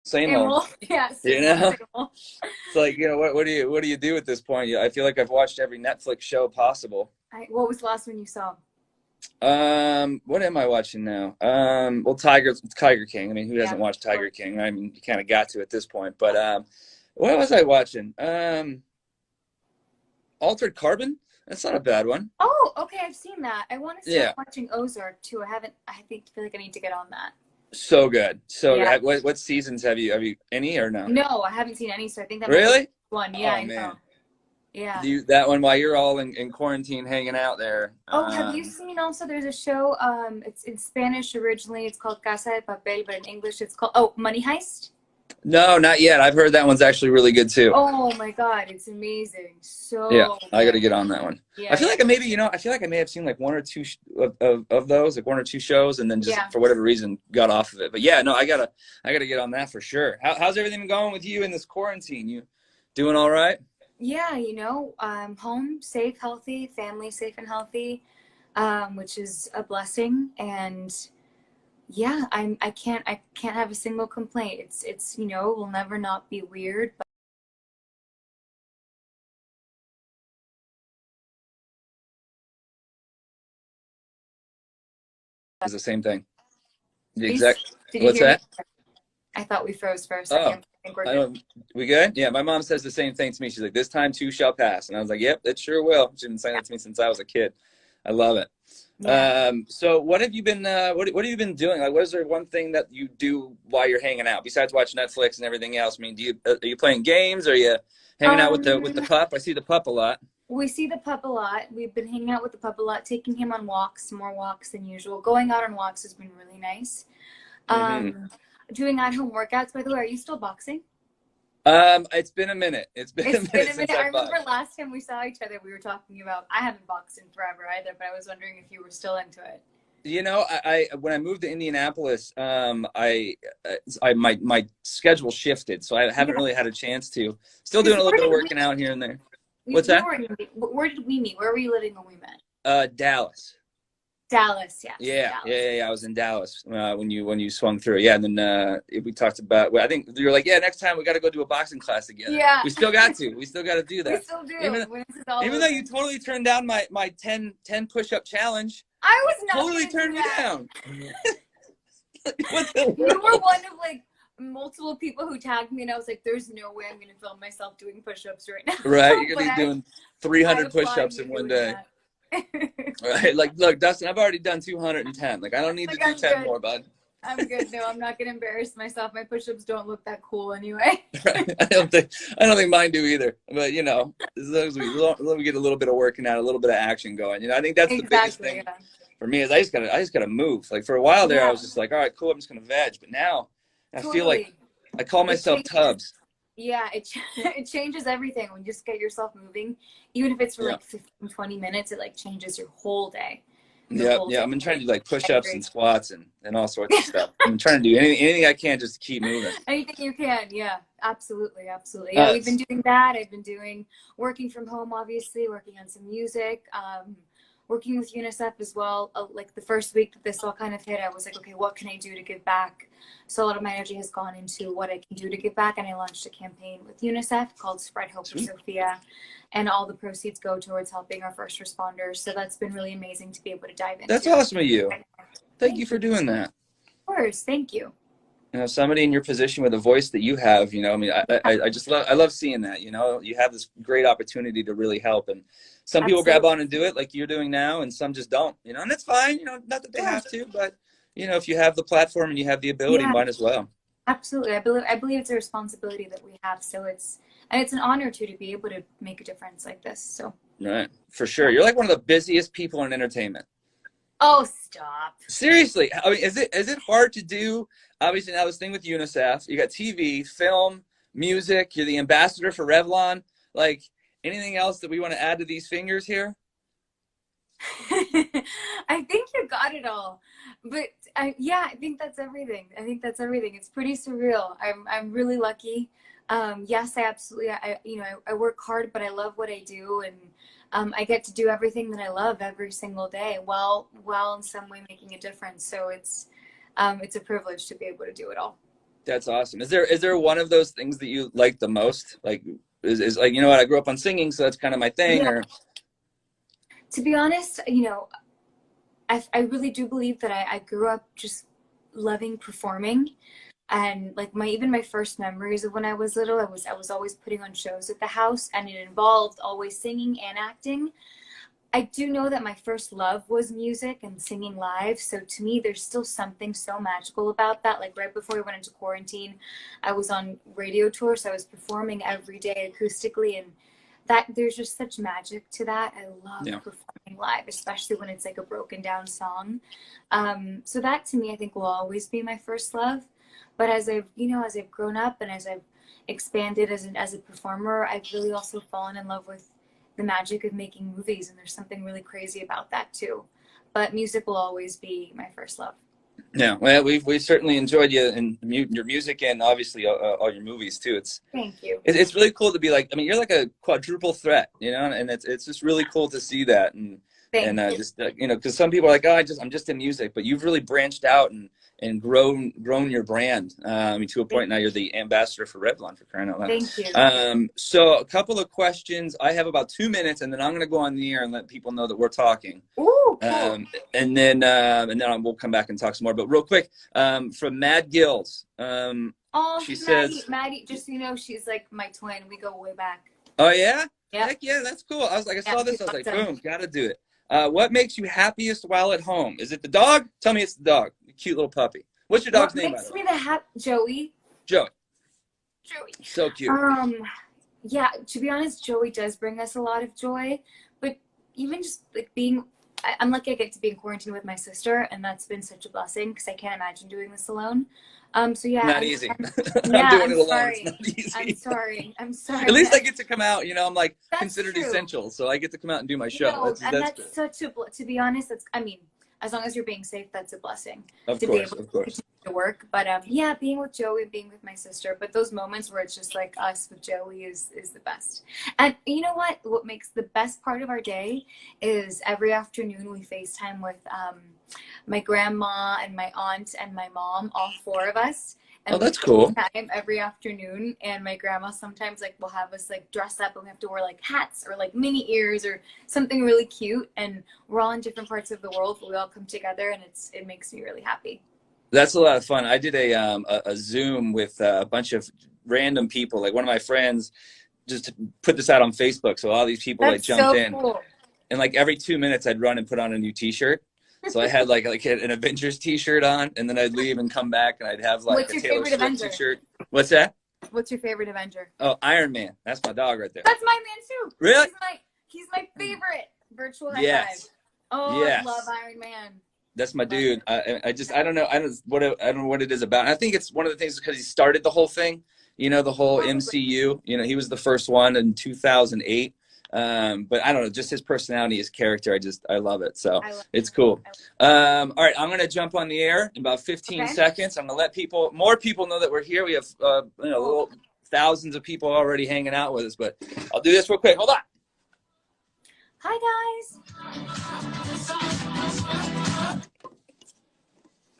same Same old. old. Yeah, You same old, know, same old. it's like, what do you do at this point? I feel like I've watched every Netflix show possible. What was the last one you saw? What am I watching now? Well, Tiger King. I mean, who Yeah, hasn't watched of course. Tiger King? I mean, you kind of got to at this point. But what was I watching? Altered Carbon. That's not a bad one. Oh, okay, I've seen that. I want to start Yeah, watching Ozark too. I haven't. Feel like I need to get on that. so good, so Yeah. good. What seasons have you any or no? No, I haven't seen any, so I think that might be the Really? one. Yeah, Oh I know. man, Yeah. that one while you're all in quarantine hanging out there. Oh, have you seen also there's a show, it's in Spanish originally, it's called Casa de Papel, but in English it's called, Money Heist? No, not yet. I've heard that one's actually really good too. Oh my God, it's amazing. Yeah, So I got to good. get on that one. I Yeah, feel yeah. like I feel like I may have seen like one or two of those, like one or two shows, and then just Yeah. for whatever reason got off of it. But yeah, no, I gotta get on that for sure. How's everything going with you in this quarantine? You doing all right? Yeah, home, safe, healthy, family safe and healthy, which is a blessing. And yeah, I can't have a single complaint. It's will never not be weird, but It's the same thing. The please, exact. did you What's hear me? that? I thought we froze for a Oh, second. I think we're I good. don't. We good? Yeah, my mom says the same thing to me. She's like, "This time too shall pass," and I was like, "Yep, it sure will." She's been saying that to me since I was a kid. I love it. Yeah. So what have you been what have you been doing? Like, what is there one thing that you do while you're hanging out besides watch Netflix and everything else? I mean, are you playing games? Are you hanging out with the Um, pup? I see the pup a lot. we see the pup a lot. We've been hanging out with the pup a lot, taking him on walks, more walks than usual. Going out on walks has been really nice. Hmm. Um, doing at-home workouts. By the way, are you still boxing? It's been a minute. It's been a It's been minute a since minute. I I remember boxed. last time we saw each other, we were talking about. I haven't boxed in forever either, but I was wondering if you were still into it. You know, I when I moved to Indianapolis, my schedule shifted, so I haven't Yeah, really had a chance to. Still doing because a little where bit of did we? working out here and there. You, What's where that? were you? Where did we meet? Where were you living when we met? Dallas. Dallas. Yes, Yeah, yeah, Dallas. yeah, yeah. I was in Dallas when you swung through. Yeah, and then we talked about. Well, I think you were like, yeah, next time we got to go do a boxing class together. Yeah, We still got to. We still got to do we that. still do. Even When this is all even though over. you totally turned down my 10 push-up challenge, I was not totally gonna do turned me that. down. What the You were world? one of like multiple people who tagged me, and I was like, "There's no way I'm gonna film myself doing push-ups right now." Right, you're But gonna be doing I 300 applaud push-ups you in one doing day. that. Right, like, look, Dustin, I've already done 210. Like, I don't need to Like, do I'm 10 good. more, bud. I'm good. No, I'm not gonna embarrass myself. My push-ups don't look that cool anyway. Right? I don't think mine do either. But as long as we get a little bit of working out, a little bit of action going. I think that's the biggest Exactly. thing Yeah. for me is I just gotta move. Like for a while there, I Yeah. was just like, all right, cool, I'm just gonna veg. But now I feel like Totally. I call It myself changes. Tubbs. Yeah. It changes everything when you just get yourself moving, even if it's for Yeah. like 15, 20 minutes. It like changes your whole day. The Yeah, whole yeah. day. I've been trying to do like I push-ups agree. and squats and all sorts of stuff. I'm trying to do anything I can just to keep moving. Anything you can, yeah, absolutely, absolutely. Yeah, Uh, we've been doing that. I've been working from home, obviously, working on some music, working with UNICEF as well. Like the first week that this all kind of hit, I was like, okay, what can I do to give back? So a lot of my energy has gone into what I can do to give back, and I launched a campaign with UNICEF called Spread Hope for Sweet. Sofia, and all the proceeds go towards helping our first responders. So that's been really amazing to be able to dive That's into. awesome of you. Thank you Thank for you. doing that. Of course, thank you. Somebody in your position with a voice that you have, I mean, I just love seeing that, you have this great opportunity to really help. And some people grab Absolutely. on and do it like you're doing now, and some just don't, and that's fine, not that they Sure. have to, but, if you have the platform and you have the ability, Yeah. might as well. Absolutely. I believe it's a responsibility that we have. So it's an honor to be able to make a difference like this. So Right. For sure. You're like one of the busiest people in entertainment. oh, stop. Seriously. I mean, is it hard to do? Obviously now this thing with UNICEF, you got TV, film, music, you're the ambassador for Revlon. Like anything else that we want to add to these fingers here? I think you got it all. But yeah, I think that's everything. It's pretty surreal. I'm really lucky. Yes, I absolutely. I work hard, but I love what I do, and I get to do everything that I love every single day, while in some way making a difference. So it's a privilege to be able to do it all. That's awesome. Is there one of those things that you like the most? Like is like, you know what, I grew up on singing, so that's kind of my thing, Yeah. or To be honest, you know, I really do believe that I grew up just loving performing. And like even my first memories of when I was little, I was always putting on shows at the house, and it involved always singing and acting. I do know that my first love was music and singing live. So to me, there's still something so magical about that. Like right before we went into quarantine, I was on radio tour, so I was performing every day acoustically, and that there's just such magic to that. I love yeah. performing live, especially when it's like a broken down song. So that to me, I think will always be my first love. But as I've grown up and as I've expanded as a performer, I've really also fallen in love with the magic of making movies, and there's something really crazy about that too. But music will always be my first love. Yeah, well, we've certainly enjoyed you and your music, and obviously all your movies too. Thank you. It's really cool to be like, I mean, you're like a quadruple threat, you know, and it's just really cool to see that, and Thank you. just you know, because some people are like, oh, I'm just in music, but you've really branched out and grown your brand. I mean, to a point now, you're the ambassador for Revlon, for crying out loud. Thank you. So a couple of questions. I have about 2 minutes, and then I'm going to go on the air and let people know that we're talking. Ooh, cool. And then we'll come back and talk some more. But real quick, from Mad Gills, Oh, she Maddie, says, Maddie, just so you know, she's like my twin. We go way back. "Oh yeah, Yeah. heck yeah, that's cool." I was like, I Yeah, saw this, I was like, awesome. boom, got to do it. What makes you happiest while at home? Is it the dog? Tell me it's the dog, the cute little puppy. What's your dog's name, by Makes the me way? Joey. Joey. Joey. So cute. Yeah, to be honest, Joey does bring us a lot of joy, but even just like I'm lucky I get to be in quarantine with my sister, and that's been such a blessing because I can't imagine doing this alone. So yeah, Not easy. yeah, I'm doing I'm it alone. sorry. It's not easy. I'm sorry. At least I get to come out. You know, I'm like That's considered true. essential, so I get to come out and do my show. No, and That's that's good. such a to be honest, that's I mean, as long as you're being safe, that's a blessing Of to be course, able of to course. continue to work. But yeah, being with Joey, being with my sister, but those moments where it's just like us with Joey is the best. And you know what? What makes the best part of our day is every afternoon we FaceTime with my grandma and my aunt and my mom, all four of us. Oh, And we that's cool. FaceTime every afternoon, and my grandma sometimes like will have us like dress up, and we have to wear like hats or like mini ears or something really cute, and we're all in different parts of the world, but we all come together, and it makes me really happy. That's a lot of fun. I did a Zoom with a bunch of random people. Like one of my friends just put this out on Facebook, so all these people like That's jumped so in, cool. and like every 2 minutes I'd run and put on a new T-shirt. So I had like an Avengers T-shirt on, and then I'd leave and come back, and I'd have like What's a your Taylor favorite Swift Avenger? T-shirt. What's that? What's your favorite Avenger? Oh, Iron Man. That's my dog right there. That's my man too. Really? He's my favorite. Virtual high Yes. five. Oh, Yes. I love Iron Man. That's my dude. I don't know. I don't know what it is about. I think it's one of the things because he started the whole thing. You know, the whole MCU. You know, he was the first one in 2008. But I don't know, just his personality, his character. I love it. So it's cool. All right, I'm gonna jump on the air in about 15 seconds. I'm gonna let more people know that we're here. We have little thousands of people already hanging out with us, but I'll do this real quick. Hold on. Hi guys.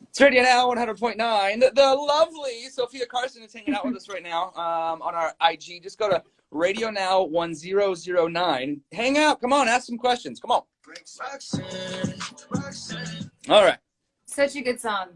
It's radio now, 100.9. The lovely Sofia Carson is hanging out with us right now on our IG. Just go to Radio Now 1009. Hang out. Come on, ask some questions. Come on. All right. Such a good song.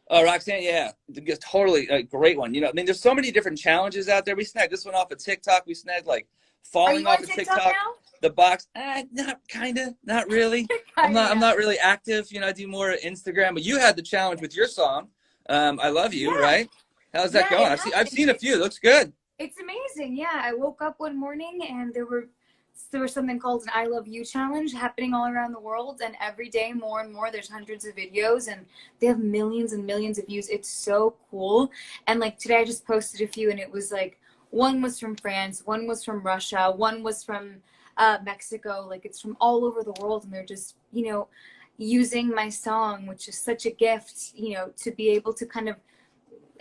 Oh, Roxanne, yeah, totally a great one. You know, I mean, there's so many different challenges out there. We snagged this one off of TikTok. We snagged like falling off of TikTok. Now? The box, not really. I'm not really active. You know, I do more Instagram. But you had the challenge with your song, "I Love You," right? How's that going? I've seen a few. It looks good. It's amazing. Yeah, I woke up one morning and there was something called an I Love You challenge happening all around the world, and every day more and more there's hundreds of videos and they have millions and millions of views. It's so cool. And like today I just posted a few, and it was like one was from France, one was from Russia, one was from Mexico. Like it's from all over the world, and they're just, you know, using my song, which is such a gift, you know, to be able to kind of,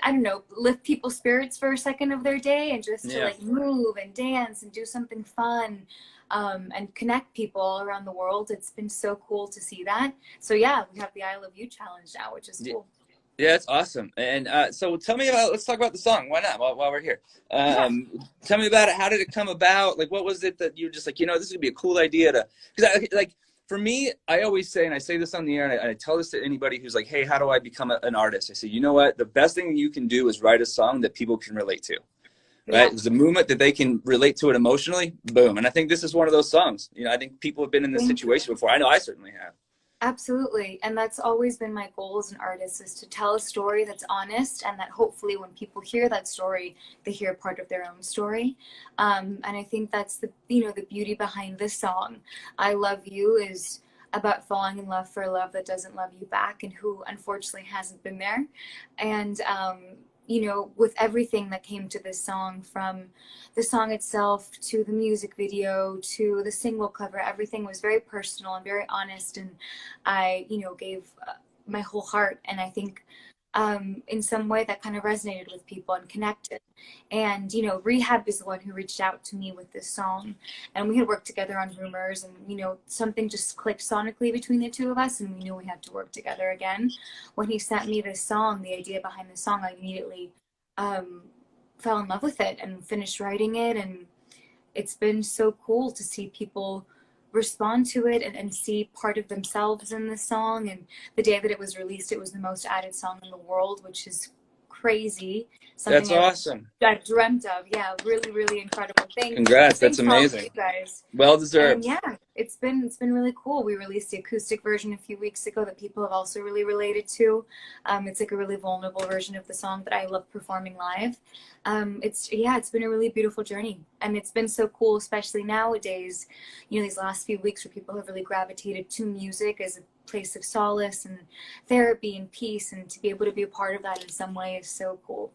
I don't know, lift people's spirits for a second of their day, and just to like move and dance and do something fun, and connect people all around the world. It's been so cool to see that. So yeah, we have the I Love You challenge now, which is cool. Yeah, it's awesome. And so tell me about, let's talk about the song. Why not? While we're here. Yeah. Tell me about it. How did it come about? Like, what was it that you were just like, you know, this would be a cool idea to, because like, for me, I always say, and I say this on the air, and I tell this to anybody who's like, hey, how do I become an artist? I say, you know what? The best thing you can do is write a song that people can relate to. Right? Yeah. It's the movement that they can relate to it emotionally. Boom. And I think this is one of those songs. You know, I think people have been in this Thank you. situation before. I know I certainly have. Absolutely. And that's always been my goal as an artist, is to tell a story that's honest, and that hopefully when people hear that story, they hear part of their own story. And I think that's the, you know, the beauty behind this song. I Love You is about falling in love for a love that doesn't love you back, and who unfortunately hasn't been there. And, you know, with everything that came to this song, from the song itself to the music video to the single cover, everything was very personal and very honest. And I, you know, gave my whole heart. And I think in some way that kind of resonated with people and connected. And, you know, Rehab is the one who reached out to me with this song. And we had worked together on Rumors, and, you know, something just clicked sonically between the two of us, and we knew we had to work together again. When he sent me this song, the idea behind the song, I immediately fell in love with it and finished writing it. And it's been so cool to see people respond to it, and see part of themselves in the song. And the day that it was released, it was the most added song in the world, which is crazy. That's Something awesome. I dreamt of. Yeah, really, really incredible. Congrats. That's Thanks to all of amazing. you guys. Well And deserved. yeah, it's been really cool. We released the acoustic version a few weeks ago that people have also really related to. It's like a really vulnerable version of the song that I love performing live. It's been a really beautiful journey, and it's been so cool, especially nowadays. You know, these last few weeks where people have really gravitated to music as a place of solace and therapy and peace, and to be able to be a part of that in some way is so cool.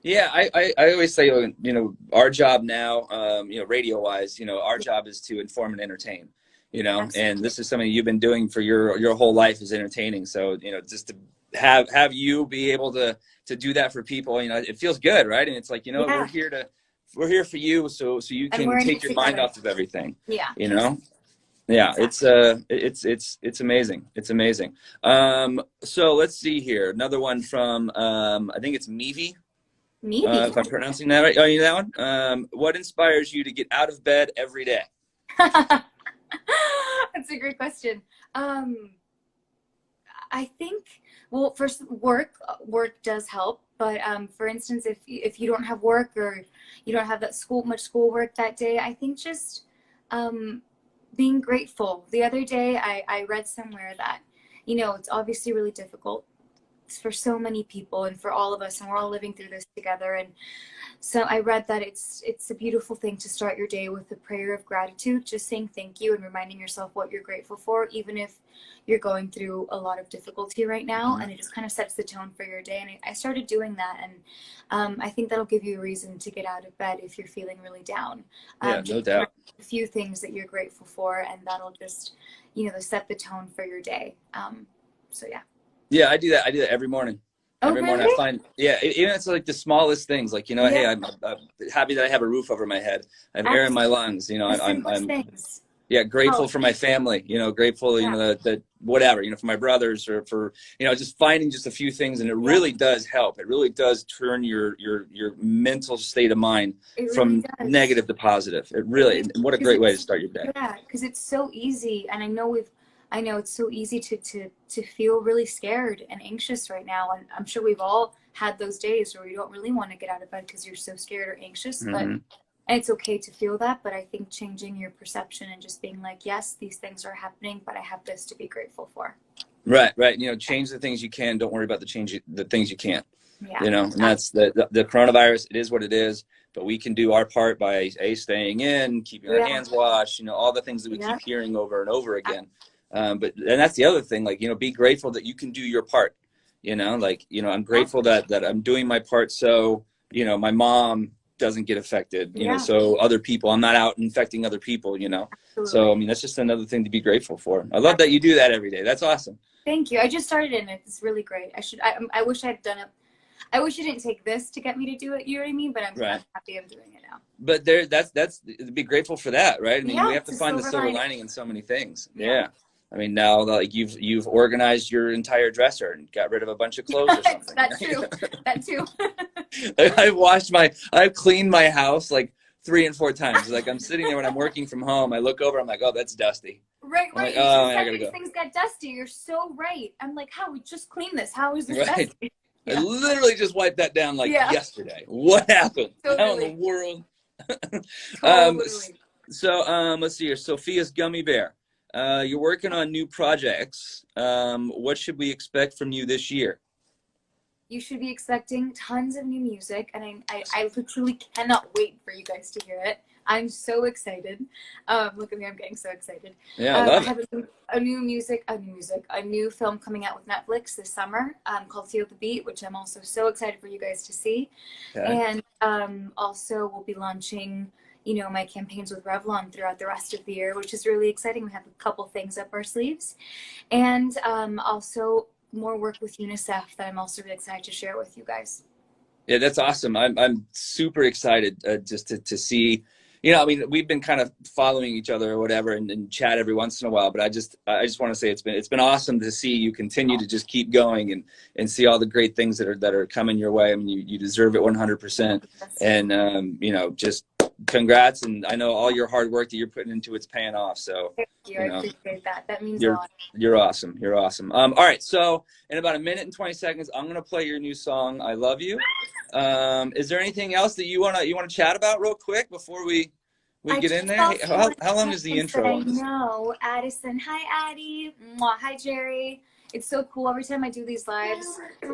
Yeah, I always say, you know, our job now, you know, radio wise, you know, our job is to inform and entertain, you know, and Absolutely. this is something you've been doing for your whole life, is entertaining. So, you know, just to have you be able to do that for people, you know, it feels good, right? And it's like, you know, Yeah, we're here for you, so you and can we're in take it your mind together. off of everything, Yeah, you know? Yeah, exactly. it's amazing. It's amazing. So let's see here. Another one from I think it's Mevi, Maybe. if I'm pronouncing that right. Oh, you know that one? What inspires you to get out of bed every day? That's a great question. I think, well, first, work does help. But for instance, if you don't have work, or you don't have that much schoolwork that day, I think just um, being grateful. The other day, I read somewhere that, you know, it's obviously really difficult for so many people and for all of us, and we're all living through this together. And so I read that it's a beautiful thing to start your day with a prayer of gratitude, just saying thank you and reminding yourself what you're grateful for, even if you're going through a lot of difficulty right now. Mhm. And it just kind of sets the tone for your day. And I started doing that, and I think that'll give you a reason to get out of bed if you're feeling really down. Yeah, Just no doubt. a few things that you're grateful for, and that'll just, you know, set the tone for your day. So yeah. Yeah, I do that. I do that every morning. Oh, Every morning I really? find, yeah, even it's like the smallest things, like, you know, hey, Yeah, I'm happy that I have a roof over my head. I have air in my absolutely. lungs. You know, The simplest I'm things yeah, grateful help. for my family, you know, grateful, you Yeah. know, that whatever, you know, for my brothers, or for, you know, just finding just a few things. And it Yeah, really does help. It really does turn your mental state of mind it really from does. negative to positive. It It really, really, and what a because great way to it's, start your day. yeah, because it's so easy. And I know it's so easy to feel really scared and anxious right now. And I'm sure we've all had those days where you don't really want to get out of bed because you're so scared or anxious. But Hmm. and it's okay to feel that. But I think changing your perception and just being like, yes, these things are happening, but I have this to be grateful for. Right, right. You know, change the things you can. Don't worry about the things you can't. Yeah. You know, and that's the coronavirus. It is what it is, but we can do our part by staying in, keeping our Yeah. hands washed, you know, all the things that we Yeah. keep hearing over and over again. But and that's the other thing, like, you know, be grateful that you can do your part. You know, like, you know, I'm grateful that I'm doing my part, so, you know, my mom doesn't get affected, you know, Yeah. so other people, I'm not out infecting other people, you know. So I Absolutely. mean, that's just another thing to be grateful for. I love that you do that every day. That's awesome. Thank you. I just started in it. It's really great. I wish I'd done it. I wish you didn't take this to get me to do it. You know what I mean? But I'm Right. happy I'm doing it now. But that's be grateful for that, right? I mean, we Yeah, have it's to a find the silver silver lining. lining in so many things. Yeah. Yeah. I mean, now like you've organized your entire dresser and got rid of a bunch of clothes or something. That too. That too. I've cleaned my house like 3 and 4 times. Like I'm sitting there when I'm working from home, I look over, I'm like, oh, that's dusty. Right. I'm like, You oh, just I said gotta these go. things got dusty. You're so right. I'm like, how? We just cleaned this. How is this Right. dusty? I Yeah. literally just wiped that down like Yeah. yesterday. What happened? How in the Totally. world? um, Totally. let's see here. Sophia's Gummy Bear. You're working on new projects. What should we expect from you this year? You should be expecting tons of new music, and I literally cannot wait for you guys to hear it. I'm so excited. Look at me, I'm getting so excited. Yeah, I love I have a new film coming out with Netflix this summer called Feel the Beat, which I'm also so excited for you guys to see. Okay. And also we'll be launching, my campaigns with Revlon throughout the rest of the year, which is really exciting. We have a couple things up our sleeves. And also more work with UNICEF that I'm also really excited to share with you guys. Yeah, that's awesome. I'm super excited just to see. I mean, we've been kind of following each other or whatever and chat every once in a while, but I just want to say it's been awesome to see you continue to just keep going and see all the great things that are coming your way. I mean, you deserve it 100%. And just congrats, and I know all your hard work that you're putting into it's paying off. So thank you. I appreciate that. That means a you're lot. you're awesome. You're awesome. All right, so in about 1:20 I'm gonna play your new song, I Love You. Is there anything else that you wanna chat about real quick before we get in there? Hey, how long is the intro? I know. Addison. Hi, Addie. Mwah. Hi, Jerry. It's so cool. Every time I do these lives,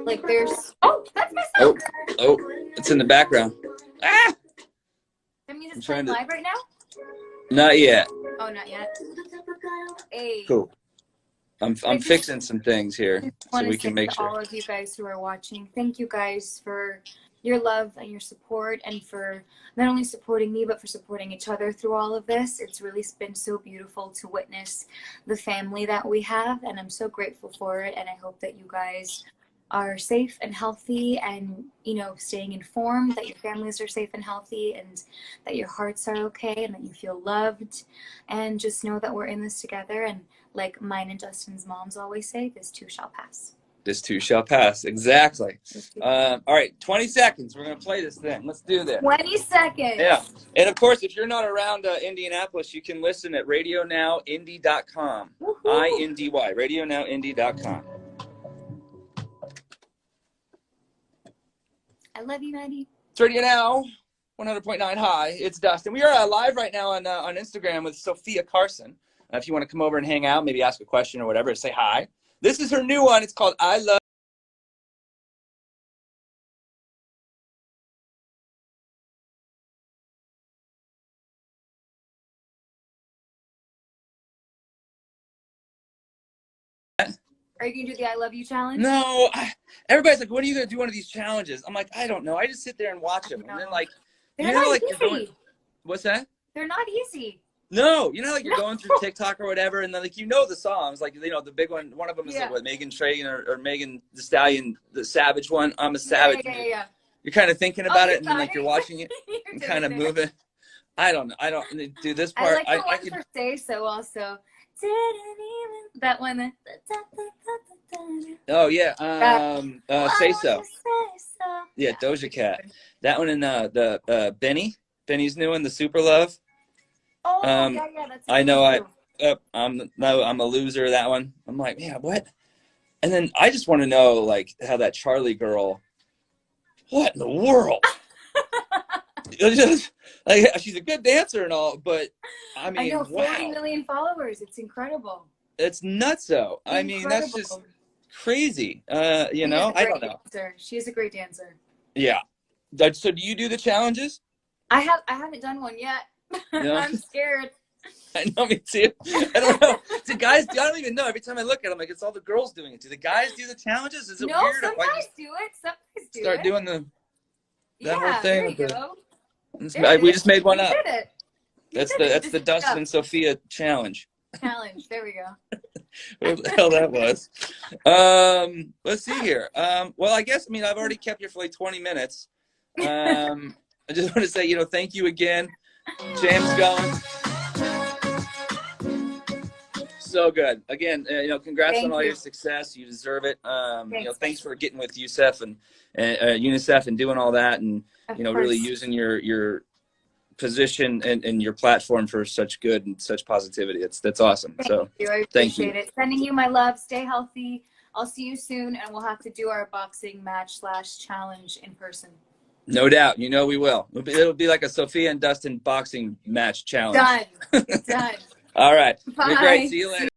like there's... Oh, that's my song. Oh, it's in the background. Ah! That means it's playing live right now? Not yet. Oh, not yet. Hey. Cool. I'm fixing some things here so we can make sure. All of you guys who are watching, thank you guys for your love and your support, and for not only supporting me, but for supporting each other through all of this. It's really been so beautiful to witness the family that we have, and I'm so grateful for it. And I hope that you guys are safe and healthy, and staying informed, that your families are safe and healthy, and that your hearts are okay, and that you feel loved, and just know that we're in this together. And like mine and Justin's moms always say, this too shall pass. This too shall pass. Exactly. All right, 20 seconds. We're going to play this thing. Let's do this. 20 seconds. Yeah. And of course, if you're not around Indianapolis, you can listen at radionowindy.com. INDY, radionowindy.com. I love you, Maddie. It's Radio Now, 100.9. Hi, it's Dustin. We are live right now on Instagram with Sofia Carson. If you want to come over and hang out, maybe ask a question or whatever, say hi. This is her new one. It's called I Love. Are you going to do the I Love You challenge? No. Everybody's like, when are you going to do one of these challenges? I'm like, I don't know. I just sit there and watch them. And then like, they're not like easy. You're going, what's that? They're not easy. No, like you're going through TikTok or whatever, and then like the songs, like the big one of them is like what, Megan Trainor or Megan Thee Stallion, the Savage one. I'm a Savage. Yeah. You're kind of thinking about it, and then like you're watching it and kind of moving. I don't do this part. I like the one for Say So also. That one. Oh yeah, Say So. Yeah, Doja Cat. That one and the Benny's new one, the Super Love. Oh yeah, that's. I know. I'm a loser. That one. I'm like, yeah, what? And then I just want to know like how that Charlie girl. What in the world? Just like she's a good dancer and all, but I mean, I know 40 wow. million followers. It's incredible. It's nutso. I mean, that's just crazy. I don't know. She is a great dancer. Yeah. So do you do the challenges? I haven't done one yet. No. I'm scared. I know, me too. I don't know. Do guys? I don't even know. Every time I look at them, like it's all the girls doing it. Do the guys do the challenges? Is it weird? No, some guys do it. Some guys do start it. doing that whole thing. There you go. We just made one up. Did it. That's the Dustin Sophia challenge. There we go. What the hell that was? Let's see here. Well, I guess I've already kept you for like 20 minutes. I just want to say, thank you again. James going. So good. Again, congrats on Thank all your you. success. You deserve it. Thanks. Thanks for getting with USEF and UNICEF and doing all that, and Of really course. using your position and your platform for such good and such positivity. That's awesome. Thank So you. I thank you. appreciate it. Sending you my love. Stay healthy. I'll see you soon, and we'll have to do our boxing match / challenge in person. No doubt. We will. It'll be like a Sophia and Dustin boxing match challenge. Done. Done. All right. Bye. You're great. See you later.